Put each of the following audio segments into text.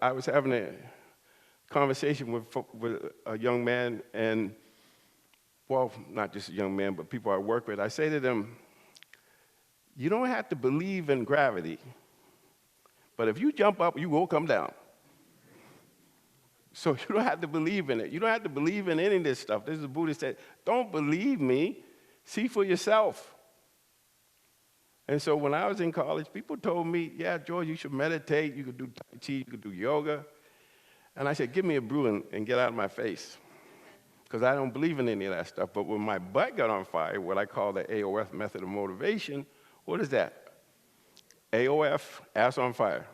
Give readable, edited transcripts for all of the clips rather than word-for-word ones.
I was having a conversation with a young man, and, well, not just a young man, but people I work with. I say to them, you don't have to believe in gravity, but if you jump up, you will come down. So you don't have to believe in it. You don't have to believe in any of this stuff. This is the Buddhist said, don't believe me, see for yourself. And so when I was in college, people told me, yeah, George, you should meditate, you could do Tai Chi, you could do yoga. And I said, give me a brew and get out of my face, because I don't believe in any of that stuff. But when my butt got on fire, what I call the AOF method of motivation, what is that? AOF, ass on fire.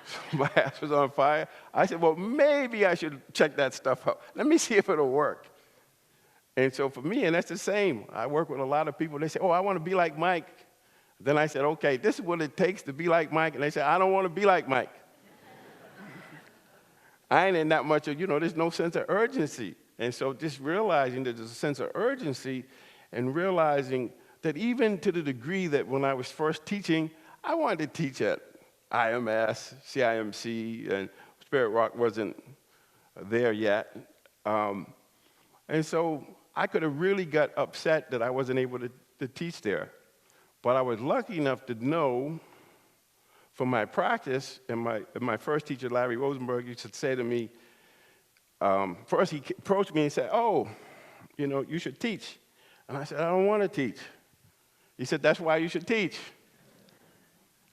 So my ass was on fire. I said, well, maybe I should check that stuff out. Let me see if it'll work. And so for me, and that's the same, I work with a lot of people. They say, oh, I want to be like Mike. Then I said, okay, this is what it takes to be like Mike. And they say, I don't want to be like Mike. I ain't in that much of, there's no sense of urgency. And so just realizing that there's a sense of urgency and realizing that even to the degree that when I was first teaching, I wanted to teach at IMS, CIMC, and Spirit Rock wasn't there yet. And so I could have really got upset that I wasn't able to teach there. But I was lucky enough to know from my practice, and my first teacher, Larry Rosenberg, used to say to me, first he approached me and said, oh, you should teach. And I said, I don't want to teach. He said, that's why you should teach.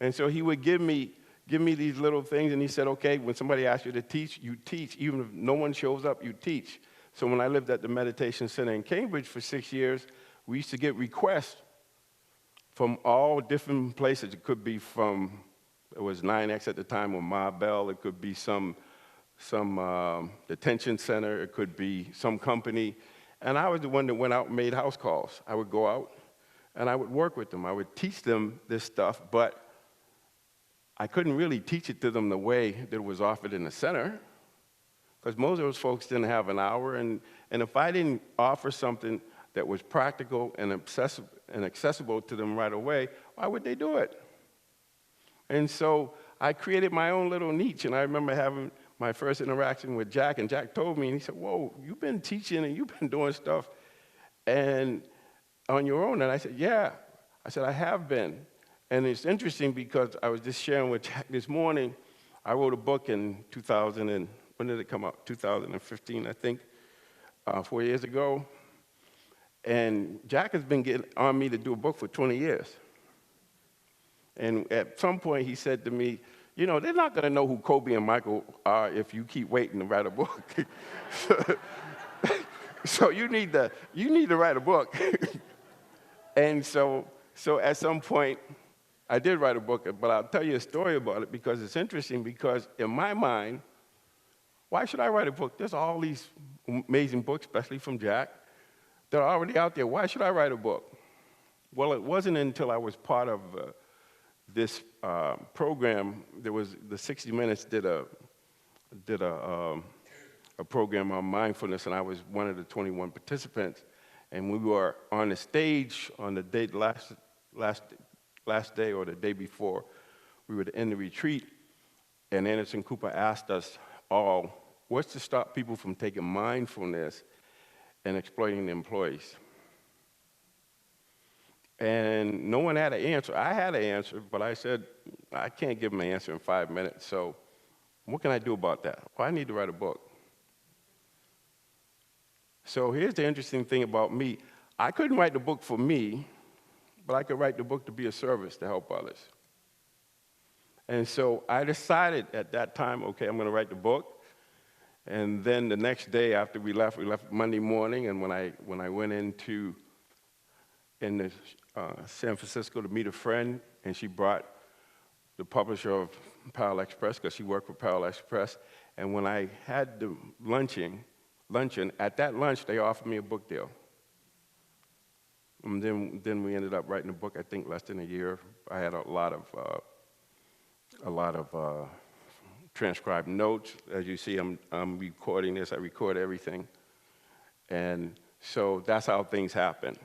And so he would give me these little things, and he said, okay, when somebody asks you to teach, you teach. Even if no one shows up, you teach. So when I lived at the Meditation Center in Cambridge for 6 years, we used to get requests from all different places. It could be from, it was 9X at the time, or Ma Bell. It could be some detention center. It could be some company. And I was the one that went out and made house calls. I would go out, and I would work with them. I would teach them this stuff, but I couldn't really teach it to them the way that it was offered in the center, because most of those folks didn't have an hour. And if I didn't offer something that was practical and accessible to them right away, why would they do it? And so I created my own little niche, and I remember having my first interaction with Jack, and Jack told me, and he said, whoa, you've been teaching and you've been doing stuff and on your own. And I said, yeah. I said, I have been. And it's interesting because I was just sharing with Jack this morning. I wrote a book in 2000, and when did it come out? 2015, I think, 4 years ago. And Jack has been getting on me to do a book for 20 years. And at some point he said to me, they're not going to know who Kobe and Michael are if you keep waiting to write a book. So you need to write a book. And so at some point, I did write a book, but I'll tell you a story about it because it's interesting, because in my mind, why should I write a book? There's all these amazing books, especially from Jack, that are already out there. Why should I write a book? Well, it wasn't until I was part of this program. There was the 60 Minutes did a program on mindfulness, and I was one of the 21 participants. And we were on the stage on the day last day or the day before we were to end the retreat, and Anderson Cooper asked us all, what's to stop people from taking mindfulness and exploiting the employees? And no one had an answer. I had an answer, but I said, I can't give them an answer in 5 minutes, so what can I do about that? Well, I need to write a book. So here's the interesting thing about me. I couldn't write the book for me, but I could write the book to be a service to help others. And so I decided at that time, okay, I'm going to write the book. And then the next day after we left Monday morning, and when I went in San Francisco to meet a friend, and she brought the publisher of Parallel Express, because she worked for Parallel Express. And when I had the luncheon, at that lunch, they offered me a book deal. And then we ended up writing a book, I think, less than a year. I had a lot of transcribed notes. As you see, I'm recording this. I record everything. And so that's how things happen.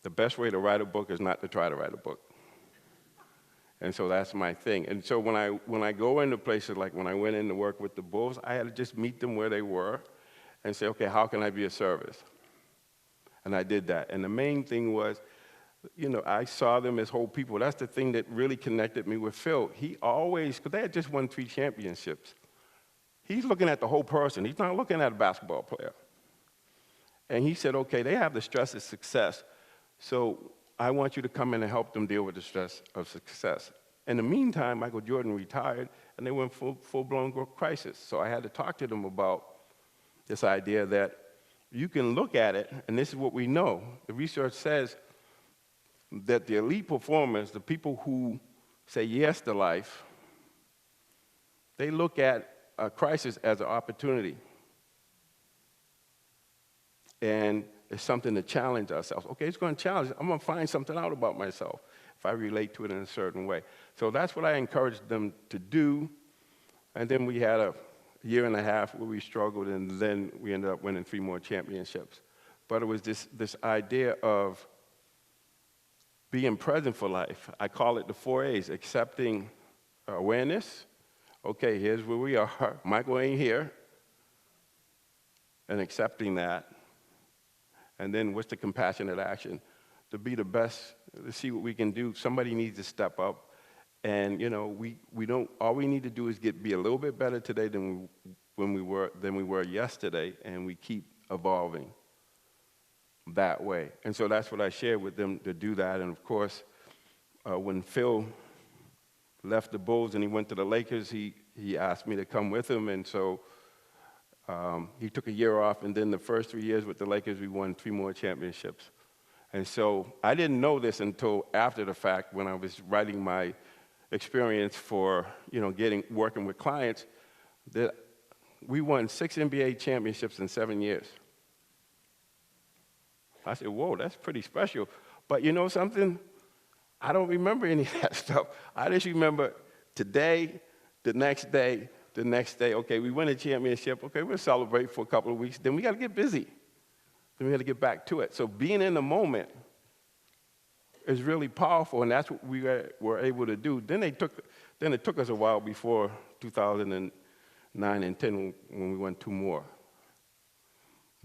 The best way to write a book is not to try to write a book. And so that's my thing. And so when I go into places, like when I went in to work with the Bulls, I had to just meet them where they were and say, okay, how can I be of service? And I did that. And the main thing was, I saw them as whole people. That's the thing that really connected me with Phil. He always, because they had just won 3 championships. He's looking at the whole person. He's not looking at a basketball player. And he said, okay, they have the stress of success, so I want you to come in and help them deal with the stress of success. In the meantime, Michael Jordan retired, and they went full-blown crisis. So I had to talk to them about this idea that you can look at it, and this is what we know. The research says that the elite performers, the people who say yes to life, they look at a crisis as an opportunity. And it's something to challenge ourselves. Okay, it's going to challenge. I'm going to find something out about myself if I relate to it in a certain way. So that's what I encouraged them to do. And then we had a year and a half where we struggled, and then we ended up winning 3 more championships. But it was this idea of being present for life. I call it the 4 A's: accepting awareness. Okay, here's where we are. Michael ain't here. And accepting that. And then what's the compassionate action? To be the best, to see what we can do. Somebody needs to step up. And, we don't, all we need to do is be a little bit better today than we were yesterday, and we keep evolving that way. And so that's what I shared with them, to do that. And of course, when Phil left the Bulls and he went to the Lakers, he asked me to come with him. And so he took a year off, and then the first 3 years with the Lakers, we won 3 more championships. And so I didn't know this until after the fact, when I was writing my experience for, working with clients, that we won 6 NBA championships in 7 years. I said, whoa, that's pretty special. But you know something? I don't remember any of that stuff. I just remember today, the next day. Okay, we win a championship. Okay, we'll celebrate for a couple of weeks. Then we got to get busy. Then we got to get back to it. So being in the moment is really powerful, and that's what we were able to do. Then it took us a while before 2009 and 10 when we won 2 more.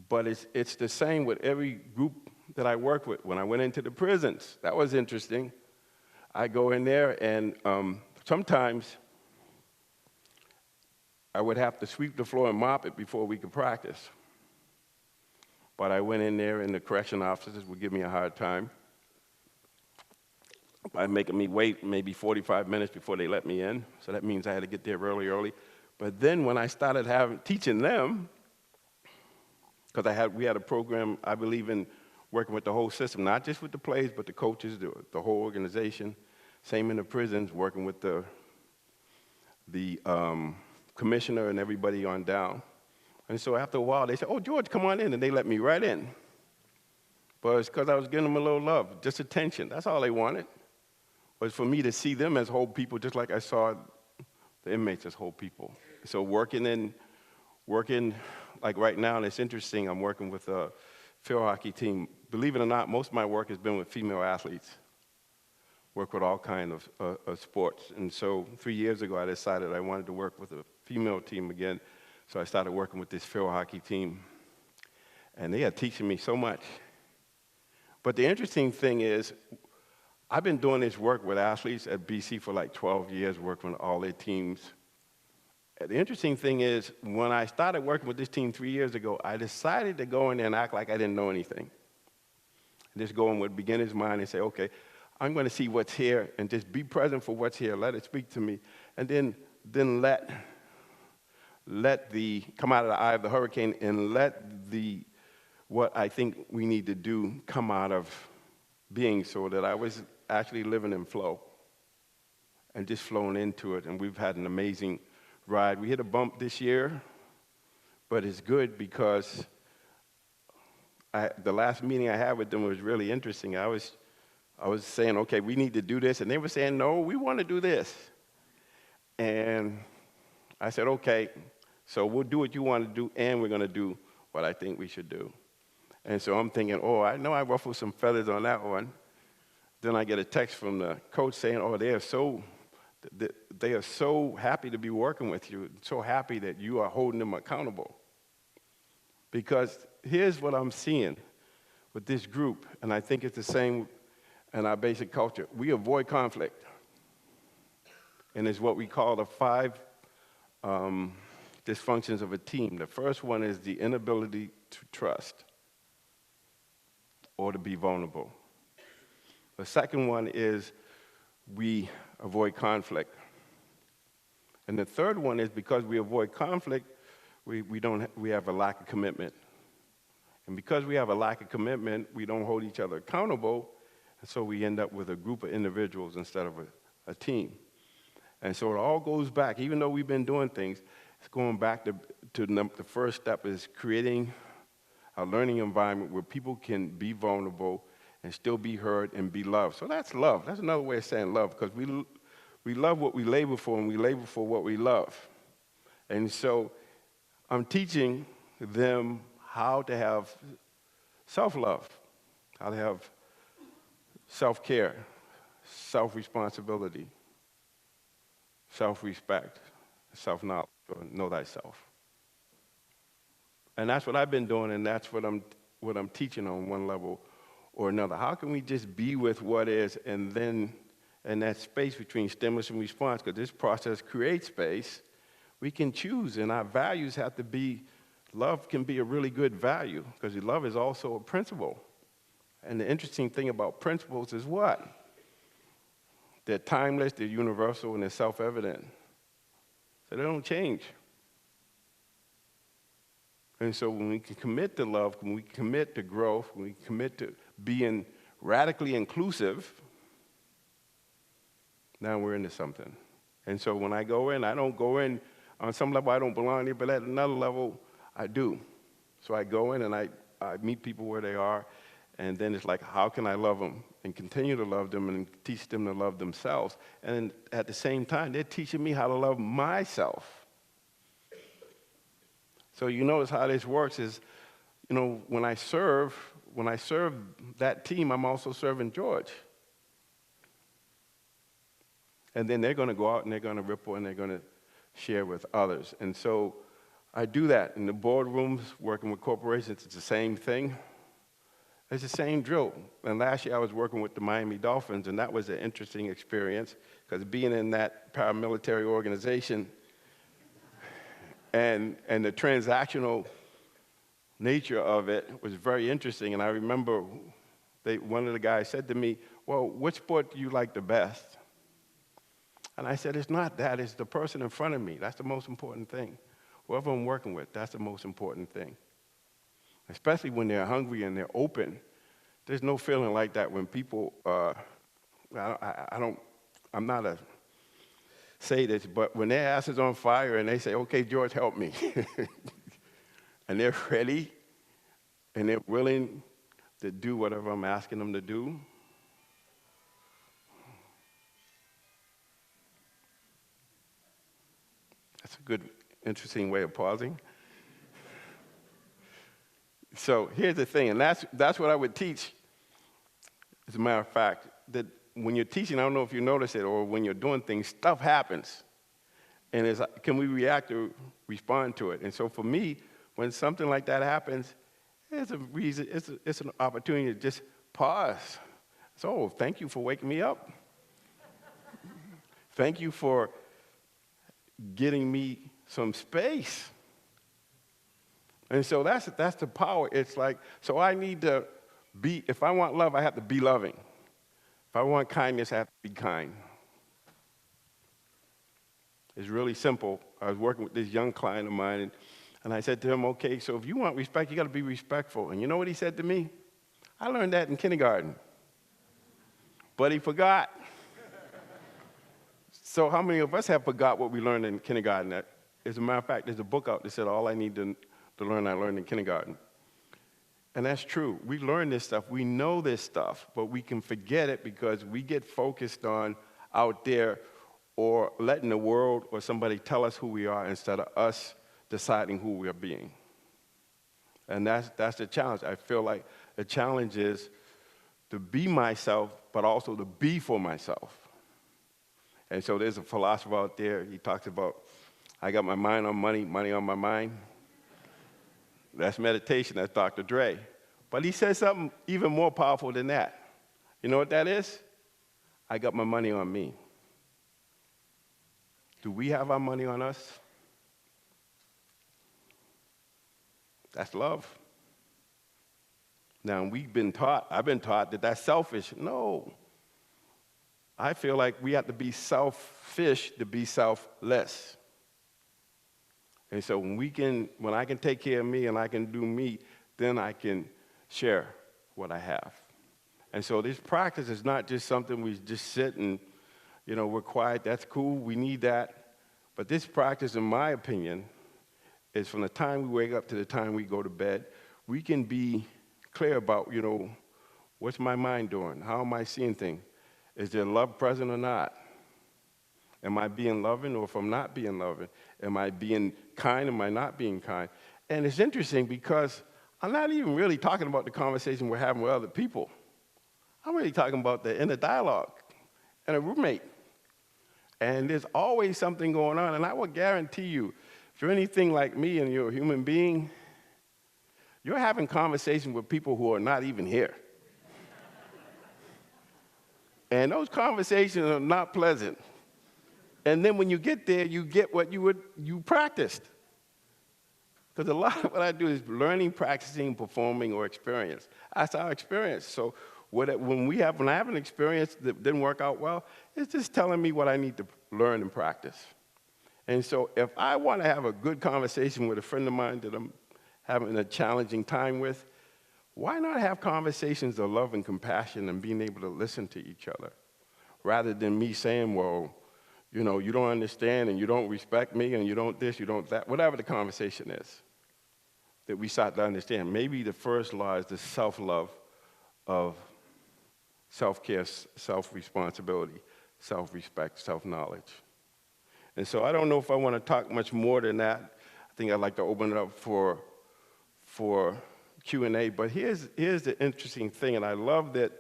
But it's the same with every group that I work with. When I went into the prisons, that was interesting. I go in there, and sometimes I would have to sweep the floor and mop it before we could practice. But I went in there, and the correction officers would give me a hard time by making me wait maybe 45 minutes before they let me in. So that means I had to get there early. But then when I started teaching them, because we had a program, I believe in working with the whole system, not just with the players, but the coaches, the whole organization. Same in the prisons, working with the commissioner and everybody on down. And so after a while, they said, oh, George, come on in, and they let me right in. But it's because I was giving them a little love, just attention. That's all they wanted, was for me to see them as whole people, just like I saw the inmates as whole people. So working like right now, and it's interesting, I'm working with a field hockey team. Believe it or not, most of my work has been with female athletes. Work with all kinds of sports. And so 3 years ago, I decided I wanted to work with a female team again. So I started working with this field hockey team. And they are teaching me so much. But the interesting thing is, I've been doing this work with athletes at BC for like 12 years, working with all their teams. And the interesting thing is, when I started working with this team 3 years ago, I decided to go in there and act like I didn't know anything. Just go in with beginner's mind and say, okay, I'm going to see what's here and just be present for what's here. Let it speak to me. And then let the come out of the eye of the hurricane and let what I think we need to do come out of being, so that I was actually living in flow and just flowing into it. And we've had an amazing ride. We hit a bump this year, but it's good because the last meeting I had with them was really interesting. I was saying, okay, we need to do this, and they were saying, no, we want to do this. And I said, okay, so we'll do what you want to do, and we're going to do what I think we should do. And so I'm thinking, oh, I know I ruffled some feathers on that one. then I get a text from the coach saying, oh, they are so happy to be working with you, so happy that you are holding them accountable. Because here's what I'm seeing with this group, and I think it's the same in our basic culture. We avoid conflict. And it's what we call the 5 dysfunctions of a team. The first one is the inability to trust or to be vulnerable. The second one is we avoid conflict. And the third one is because we avoid conflict, we have a lack of commitment. And because we have a lack of commitment, we don't hold each other accountable, and so we end up with a group of individuals instead of a team. And so it all goes back, even though we've been doing things, it's going back to the first step is creating a learning environment where people can be vulnerable and still be heard and be loved. So that's love. That's another way of saying love, because we love what we labor for, and we labor for what we love. And so I'm teaching them how to have self-love, how to have self-care, self-responsibility, self-respect, self-knowledge, or know thyself. And that's what I've been doing, and that's what I'm teaching on one level or another. How can we just be with what is, and then in that space between stimulus and response, because this process creates space, we can choose, and our values have to be, love can be a really good value, because love is also a principle. And the interesting thing about principles is what? They're timeless, they're universal, and they're self-evident. So they don't change. And so when we can commit to love, when we commit to growth, when we commit to being radically inclusive, now we're into something. And so when I go in, I don't go in, on some level I don't belong there, but at another level I do. So I go in and I meet people where they are, and then it's like, how can I love them and continue to love them and teach them to love themselves? And at the same time, they're teaching me how to love myself. So you notice how this works is, you know, when I serve that team, I'm also serving George. And then they're going to go out and they're going to ripple and they're going to share with others. And so I do that in the boardrooms, working with corporations. It's the same thing. It's the same drill. And last year I was working with the Miami Dolphins, and that was an interesting experience, because being in that paramilitary organization and the transactional nature of it was very interesting. And I remember one of the guys said to me, well, which sport do you like the best? And I said, it's not that, it's the person in front of me. That's the most important thing. Whoever I'm working with, that's the most important thing. Especially when they're hungry and they're open. There's no feeling like that when people, I'm not a sadist, but when their ass is on fire and they say, okay, George, help me. And they're ready and they're willing to do whatever I'm asking them to do. That's a good, interesting way of pausing. So here's the thing, and that's what I would teach. As a matter of fact, that when you're teaching, I don't know if you notice it, or when you're doing things, stuff happens. And it's, can we react or respond to it? And so for me, when something like that happens, it's a reason, it's an opportunity to just pause. So thank you for waking me up. Thank you for getting me some space. And so that's the power. It's like, so I need to be, if I want love, I have to be loving. If I want kindness, I have to be kind. It's really simple. I was working with this young client of mine, and I said to him, okay, so if you want respect, you got to be respectful. And you know what he said to me? I learned that in kindergarten. But he forgot. So how many of us have forgot what we learned in kindergarten? As a matter of fact, there's a book out that said, all I need to learn, I learned in kindergarten. And that's true. We learn this stuff. We know this stuff, but we can forget it because we get focused on out there or letting the world or somebody tell us who we are instead of us deciding who we are being. And that's the challenge. I feel like the challenge is to be myself but also to be for myself. And so there's a philosopher out there, he talks about, I got my mind on money, money on my mind. That's meditation, that's Dr. Dre. But he says something even more powerful than that. You know what that is? I got my money on me. Do we have our money on us? That's love. Now, I've been taught that that's selfish. No. I feel like we have to be selfish to be selfless. And so when I can take care of me and I can do me, then I can share what I have. And so this practice is not just something we just sit and, we're quiet. That's cool. We need that. But this practice, in my opinion, is from the time we wake up to the time we go to bed, we can be clear about, what's my mind doing? How am I seeing things? Is there love present or not? Am I being loving, or if I'm not being loving? Am I being kind? Am I not being kind? And it's interesting because I'm not even really talking about the conversation we're having with other people. I'm really talking about the inner dialogue and a roommate. And there's always something going on. And I will guarantee you, if you're anything like me and you're a human being, you're having conversations with people who are not even here. And those conversations are not pleasant. And then when you get there, you get what you practiced. Because a lot of what I do is learning, practicing, performing, or experience. That's our experience. So when I have an experience that didn't work out well, it's just telling me what I need to learn and practice. And so if I want to have a good conversation with a friend of mine that I'm having a challenging time with, why not have conversations of love and compassion and being able to listen to each other, rather than me saying, well, you don't understand and you don't respect me and you don't this, you don't that, whatever the conversation is, that we start to understand. Maybe the first law is the self-love of self-care, self-responsibility, self-respect, self-knowledge. And so I don't know if I want to talk much more than that. I think I'd like to open it up for Q&A. But here's the interesting thing, and I love that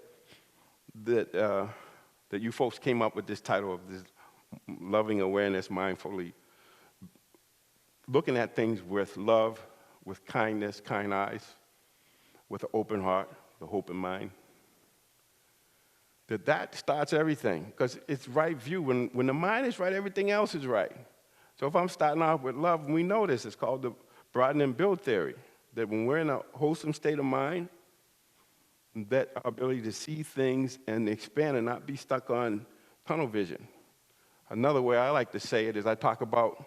you folks came up with this title of this loving awareness mindfully, looking at things with love, with kindness, kind eyes, with an open heart, the hope in mind. That starts everything, because it's right view. When the mind is right, everything else is right. So if I'm starting off with love, we know this. It's called the broaden and build theory, that when we're in a wholesome state of mind, that our ability to see things and expand and not be stuck on tunnel vision. Another way I like to say it is I talk about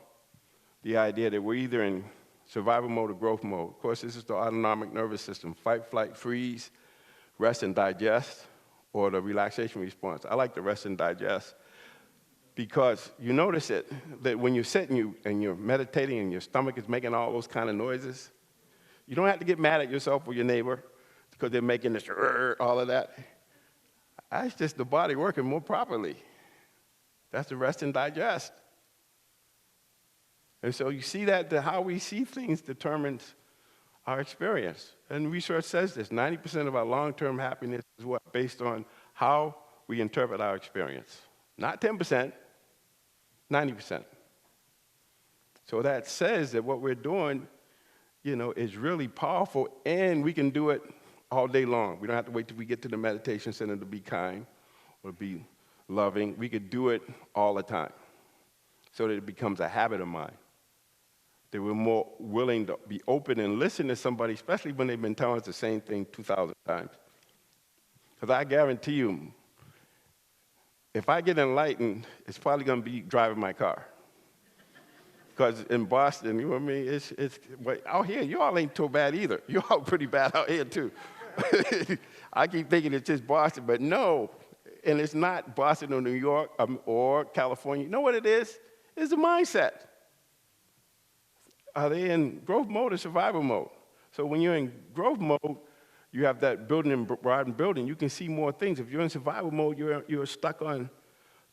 the idea that we're either in survival mode or growth mode. Of course, this is the autonomic nervous system, fight, flight, freeze, rest and digest, or the relaxation response. I like the rest and digest because you notice it, that when you sit and you're meditating and your stomach is making all those kind of noises, you don't have to get mad at yourself or your neighbor because they're making this, all of that. That's just the body working more properly. That's the rest and digest. And so you see that how we see things determines our experience. And research says this, 90% of our long-term happiness is based on how we interpret our experience. Not 10%, 90%. So that says that what we're doing, is really powerful, and we can do it all day long. We don't have to wait till we get to the meditation center to be kind or be loving. We could do it all the time so that it becomes a habit of mine. That we're more willing to be open and listen to somebody, especially when they've been telling us the same thing 2,000 times. Because I guarantee you, if I get enlightened, it's probably going to be driving my car. Because in Boston, you know what I mean? It's out here, you all ain't too bad either. You all pretty bad out here, too. I keep thinking it's just Boston, but no. And it's not Boston or New York or California. You know what it is? It's the mindset. Are they in growth mode or survival mode? So when you're in growth mode, you have that building and broaden building. You can see more things. If you're in survival mode, you're stuck on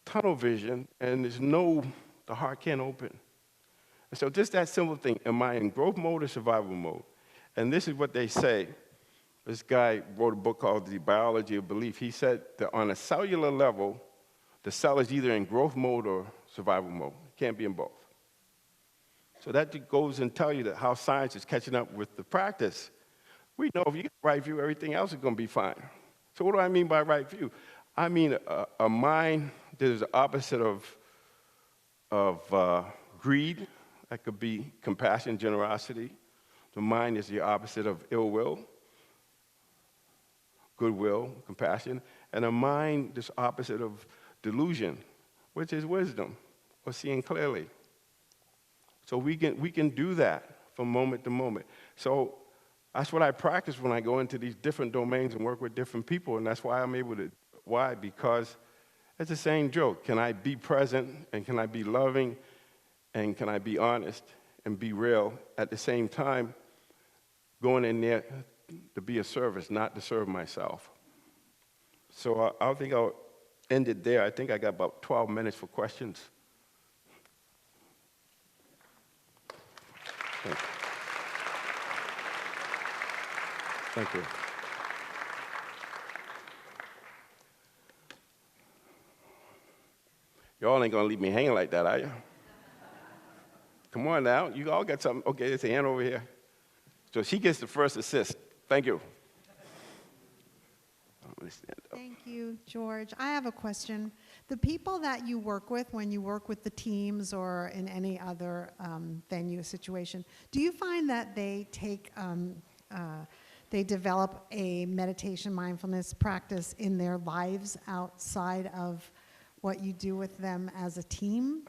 tunnel vision, and the heart can't open. And so just that simple thing, am I in growth mode or survival mode? And this is what they say, This guy wrote a book called The Biology of Belief. He said that on a cellular level, the cell is either in growth mode or survival mode. It can't be in both. So that goes and tell you that how science is catching up with the practice. We know if you get the right view, everything else is going to be fine. So what do I mean by right view? I mean a mind that is the opposite of greed. That could be compassion, generosity. The mind is the opposite of ill will, goodwill, compassion. And a mind that's opposite of delusion, which is wisdom, or seeing clearly. So we can do that from moment to moment. So that's what I practice when I go into these different domains and work with different people, and that's why I'm able to. Why? Because it's the same joke. Can I be present, and can I be loving, and can I be honest, and be real at the same time, going in there to be a service, not to serve myself. So I think I'll end it there. I think I got about 12 minutes for questions. Thank you. Thank you. Y'all ain't gonna leave me hanging like that, are you? Come on now, you all got something. Okay, there's a hand over here. So she gets the first assist. Thank you. Thank you, George. I have a question. The people that you work with when you work with the teams or in any other venue situation, do you find that they they develop a meditation mindfulness practice in their lives outside of what you do with them as a team?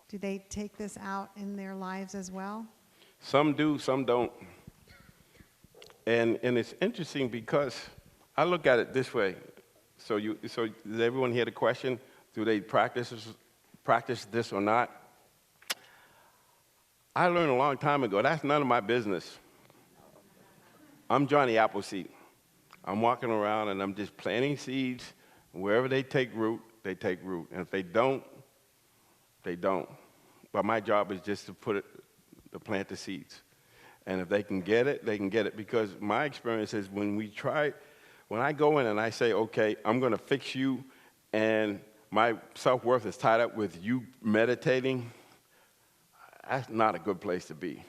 Do they take this out in their lives as well? Some do, some don't. And it's interesting because I look at it this way. So does everyone hear the question? Do they practice this or not? I learned a long time ago, that's none of my business. I'm Johnny Appleseed. I'm walking around and I'm just planting seeds. Wherever they take root, they take root. And if they don't, they don't. But my job is just to plant the seeds. And if they can get it, they can get it. Because my experience is when I go in and I say, okay, I'm going to fix you, and my self-worth is tied up with you meditating, that's not a good place to be.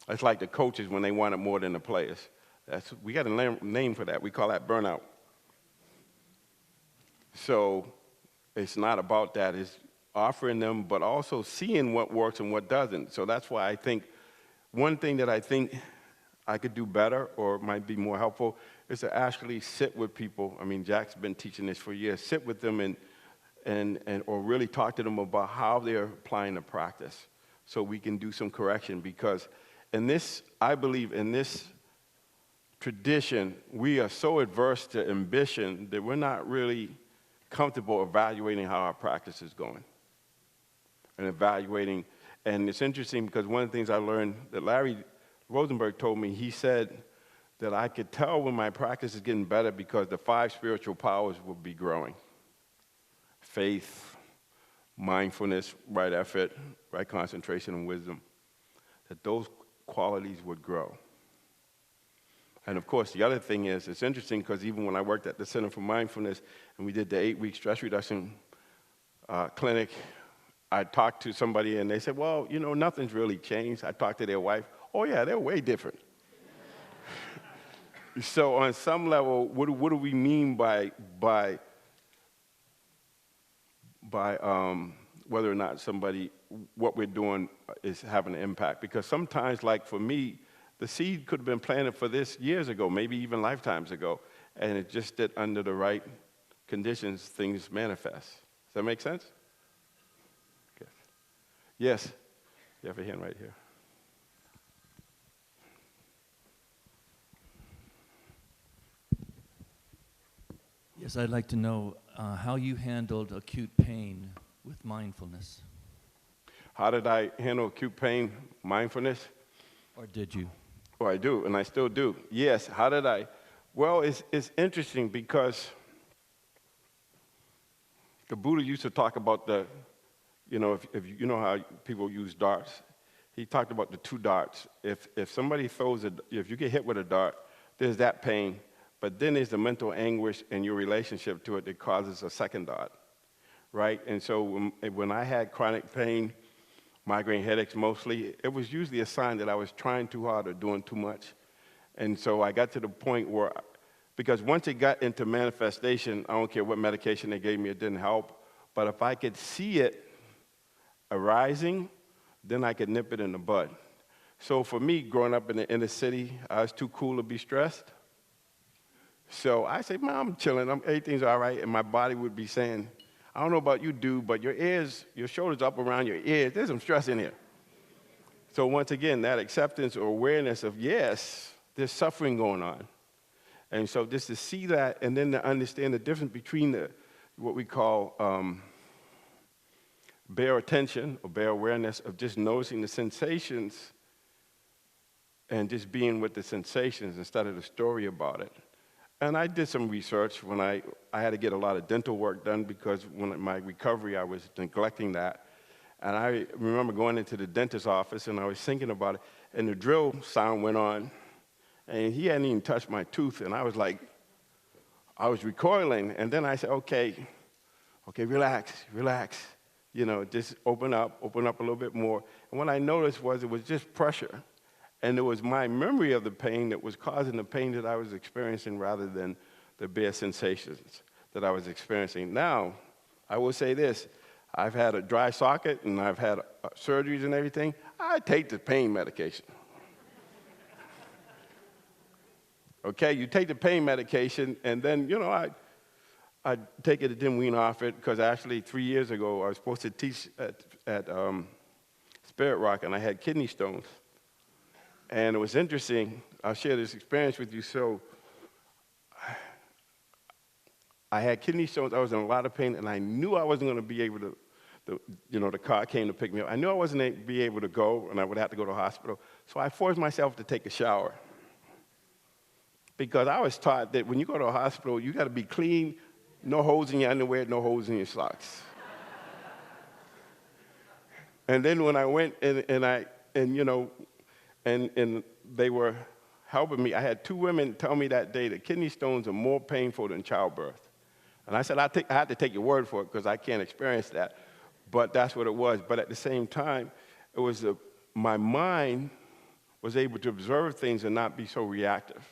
It's like the coaches when they want it more than the players. We got a name for that. We call that burnout. So it's not about that. It's offering them, but also seeing what works and what doesn't. So that's why I think one thing that I think I could do better or might be more helpful is to actually sit with people. I mean, Jack's been teaching this for years. Sit with them or really talk to them about how they're applying the practice so we can do some correction. Because I believe in this tradition, we are so adverse to ambition that we're not really comfortable evaluating how our practice is going and evaluating. And it's interesting because one of the things I learned that Larry Rosenberg told me, he said that I could tell when my practice is getting better because the 5 spiritual powers will be growing. Faith, mindfulness, right effort, right concentration, and wisdom. That those qualities would grow. And of course, the other thing is, it's interesting because even when I worked at the Center for Mindfulness and we did the 8-week stress reduction clinic, I talked to somebody and they said, well, nothing's really changed. I talked to their wife. Oh yeah, they're way different. So on some level, what do we mean by whether or not what we're doing is having an impact? Because sometimes, like for me, the seed could have been planted for this years ago, maybe even lifetimes ago, and it's just that under the right conditions, things manifest. Does that make sense? Okay. Yes, you have a hand right here. Yes, I'd like to know how you handled acute pain with mindfulness. How did I handle acute pain, mindfulness? Or did you? Oh, I do, and I still do. Yes, how did I? Well, it's interesting because the Buddha used to talk about if you know how people use darts, he talked about the two darts. If somebody if you get hit with a dart, there's that pain, but then there's the mental anguish and your relationship to it that causes a second dart, right? And so when I had chronic pain, migraine headaches mostly, it was usually a sign that I was trying too hard or doing too much. And so I got to the point where, because once it got into manifestation, I don't care what medication they gave me, it didn't help. But if I could see it arising, then I could nip it in the bud. So for me, growing up in the inner city, I was too cool to be stressed. So I said, man, I'm chilling, everything's all right. And my body would be saying, I don't know about you, dude, but your ears, your shoulders up around your ears, there's some stress in here. So once again, that acceptance or awareness of, yes, there's suffering going on. And so just to see that and then to understand the difference between what we call bare attention or bare awareness of just noticing the sensations and just being with the sensations instead of the story about it. And I did some research when I had to get a lot of dental work done because when my recovery, I was neglecting that. And I remember going into the dentist's office and I was thinking about it, and the drill sound went on, and he hadn't even touched my tooth, and I was like, I was recoiling, and then I said, okay, relax, just open up a little bit more. And what I noticed was it was just pressure. And it was my memory of the pain that was causing the pain that I was experiencing rather than the bare sensations that I was experiencing. Now, I will say this. I've had a dry socket and I've had surgeries and everything. I take the pain medication. Okay, you take the pain medication and then, I take it, it didn't wean off it because actually 3 years ago I was supposed to teach at Spirit Rock and I had kidney stones. And it was interesting. I'll share this experience with you. So I had kidney stones. I was in a lot of pain, and I knew I wasn't going to be able to, the car came to pick me up. I knew I wasn't going to be able to go, and I would have to go to the hospital. So I forced myself to take a shower. Because I was taught that when you go to a hospital, you got to be clean, no holes in your underwear, no holes in your socks. And then when I went and they were helping me. I had 2 women tell me that day that kidney stones are more painful than childbirth. And I said, I had to take your word for it because I can't experience that. But that's what it was. But at the same time, it was my mind was able to observe things and not be so reactive.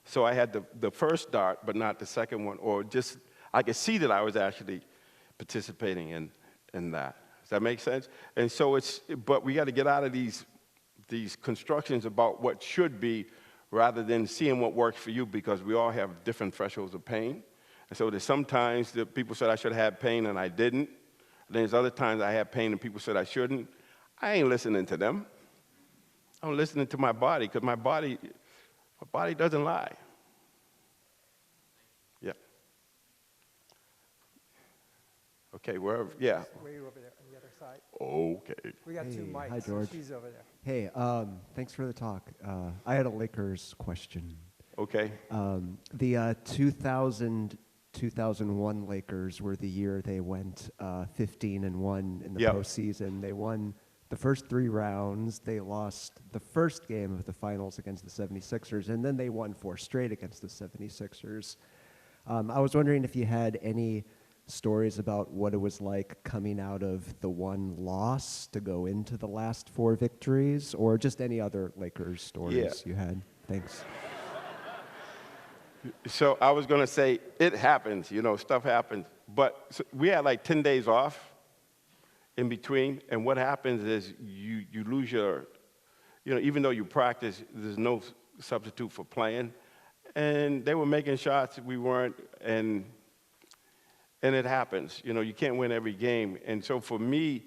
So I had the first dart, but not the second one. Or just, I could see that I was actually participating in that. Does that make sense? And so but we got to get out of these constructions about what should be rather than seeing what works for you because we all have different thresholds of pain. And so there's sometimes that people said I should have pain and I didn't. And there's other times I had pain and people said I shouldn't. I ain't listening to them. I'm listening to my body because my body doesn't lie. Yeah. Okay, wherever, yeah. Way over there on the other side. Okay. We got 2 mics. Hi, George. She's over there. Hey, thanks for the talk. I had a Lakers question. Okay. The 2000-2001 Lakers were the year they went 15-1 in the postseason. They won the first 3 rounds. They lost the first game of the finals against the 76ers, and then they won 4 straight against the 76ers. I was wondering if you had any stories about what it was like coming out of the 1 loss to go into the last 4 victories, or just any other Lakers stories you had. Thanks. So I was going to say, it happens, stuff happens. But we had like 10 days off in between, and what happens is you lose your, even though you practice, there's no substitute for playing. And they were making shots, we weren't, and it happens. You can't win every game. And so for me,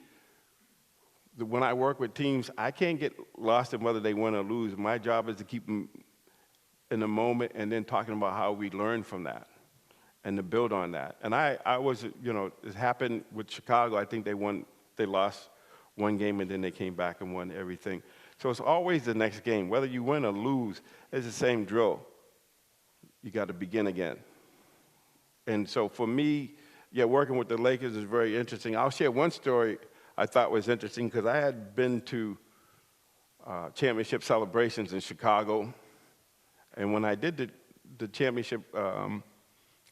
when I work with teams, I can't get lost in whether they win or lose. My job is to keep them in the moment and then talking about how we learn from that and to build on that. And I was, it happened with Chicago. I think they lost 1 game and then they came back and won everything. So it's always the next game. Whether you win or lose, it's the same drill. You got to begin again. And so for me, working with the Lakers is very interesting. I'll share one story I thought was interesting because I had been to championship celebrations in Chicago. And when I did the championship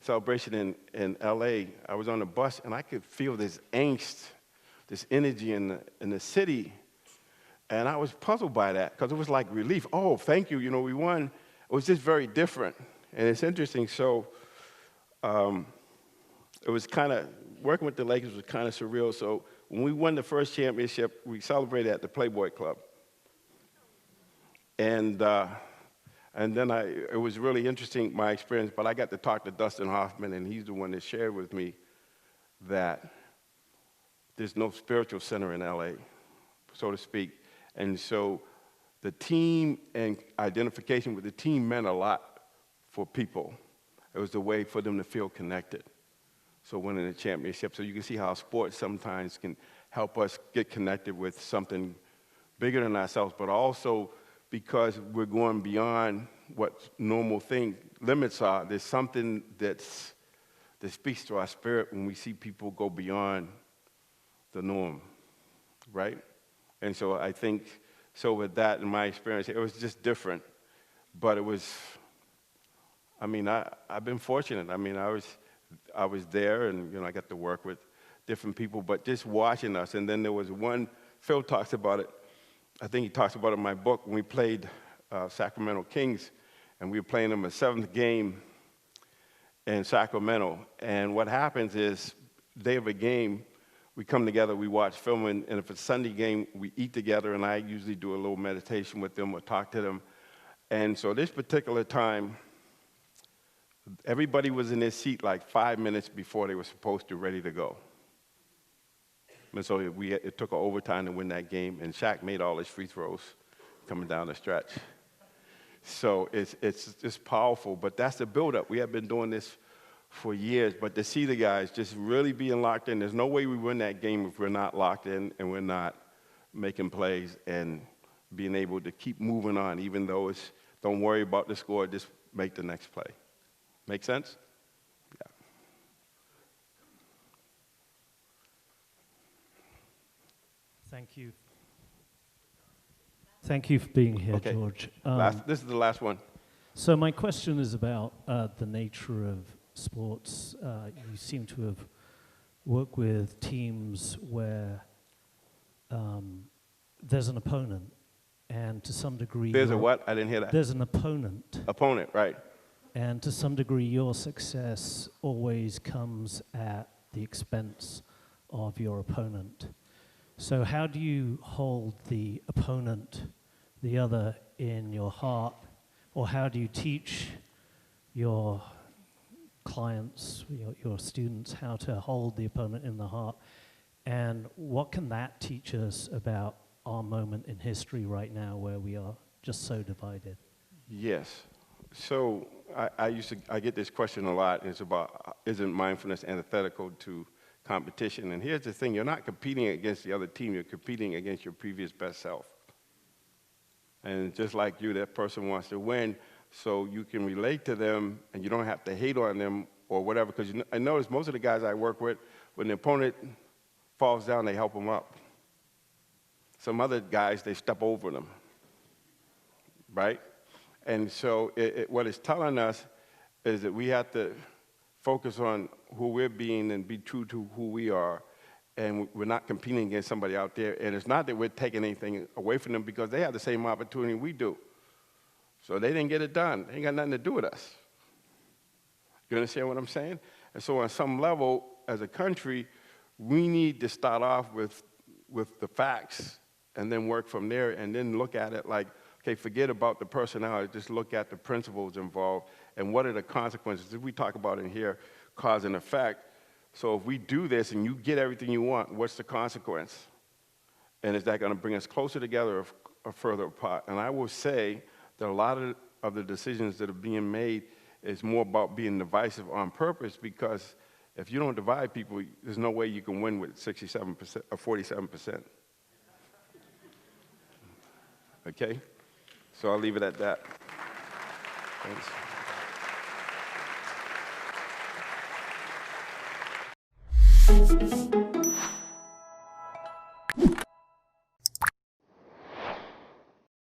celebration in LA, I was on the bus and I could feel this angst, this energy in the city. And I was puzzled by that because it was like relief. Oh, thank you, we won. It was just very different. And it's interesting. So it was kind of, working with the Lakers was kind of surreal. So when we won the first championship, we celebrated at the Playboy Club. And then it was really interesting, my experience, but I got to talk to Dustin Hoffman, and he's the one that shared with me that there's no spiritual center in LA, so to speak. And so the team and identification with the team meant a lot for people. It was a way for them to feel connected. So winning a championship. So you can see how sports sometimes can help us get connected with something bigger than ourselves, but also because we're going beyond what normal limits are. There's something that speaks to our spirit when we see people go beyond the norm, right? And so I think, so with that, in my experience, it was just different. But it was, I've been fortunate. I was there, and I got to work with different people, but just watching us. And then there was one, Phil talks about it, I think he talks about it in my book, when we played Sacramento Kings, and we were playing them a 7th game in Sacramento. And what happens is, day of a game, we come together, we watch film, and if it's a Sunday game, we eat together, and I usually do a little meditation with them or talk to them. And so this particular time, everybody was in their seat like 5 minutes before they were supposed to, ready to go. And so it took an overtime to win that game, and Shaq made all his free throws coming down the stretch. So it's just powerful, but that's the buildup. We have been doing this for years, but to see the guys just really being locked in, there's no way we win that game if we're not locked in and we're not making plays and being able to keep moving on, even though don't worry about the score, just make the next play. Make sense? Yeah. Thank you. Thank you for being here, Okay. George. This is the last one. So my question is about the nature of sports. You seem to have worked with teams where there's an opponent, and to some degree... There's a what? I didn't hear that. There's an opponent. Opponent, right. And to some degree, your success always comes at the expense of your opponent. So how do you hold the opponent, the other, in your heart? Or how do you teach your clients, your students, how to hold the opponent in the heart? And what can that teach us about our moment in history right now where we are just so divided? Yes. So I get this question a lot. It's about, isn't mindfulness antithetical to competition? And here's the thing, you're not competing against the other team, you're competing against your previous best self. And just like you, that person wants to win, so you can relate to them and you don't have to hate on them or whatever, because I notice most of the guys I work with, when the opponent falls down, they help them up. Some other guys, they step over them, right? And so what it's telling us is that we have to focus on who we're being and be true to who we are, and we're not competing against somebody out there. And it's not that we're taking anything away from them, because they have the same opportunity we do. So they didn't get it done. They ain't got nothing to do with us. You understand what I'm saying? And so on some level, as a country, we need to start off with the facts and then work from there, and then look at it like, okay, forget about the personality, just look at the principles involved and what are the consequences. If we talk about in here, cause and effect. So if we do this and you get everything you want, what's the consequence? And is that going to bring us closer together or further apart? And I will say that a lot of the decisions that are being made is more about being divisive on purpose, because if you don't divide people, there's no way you can win with 67% or 47%. Okay? So I'll leave it at that. Thanks.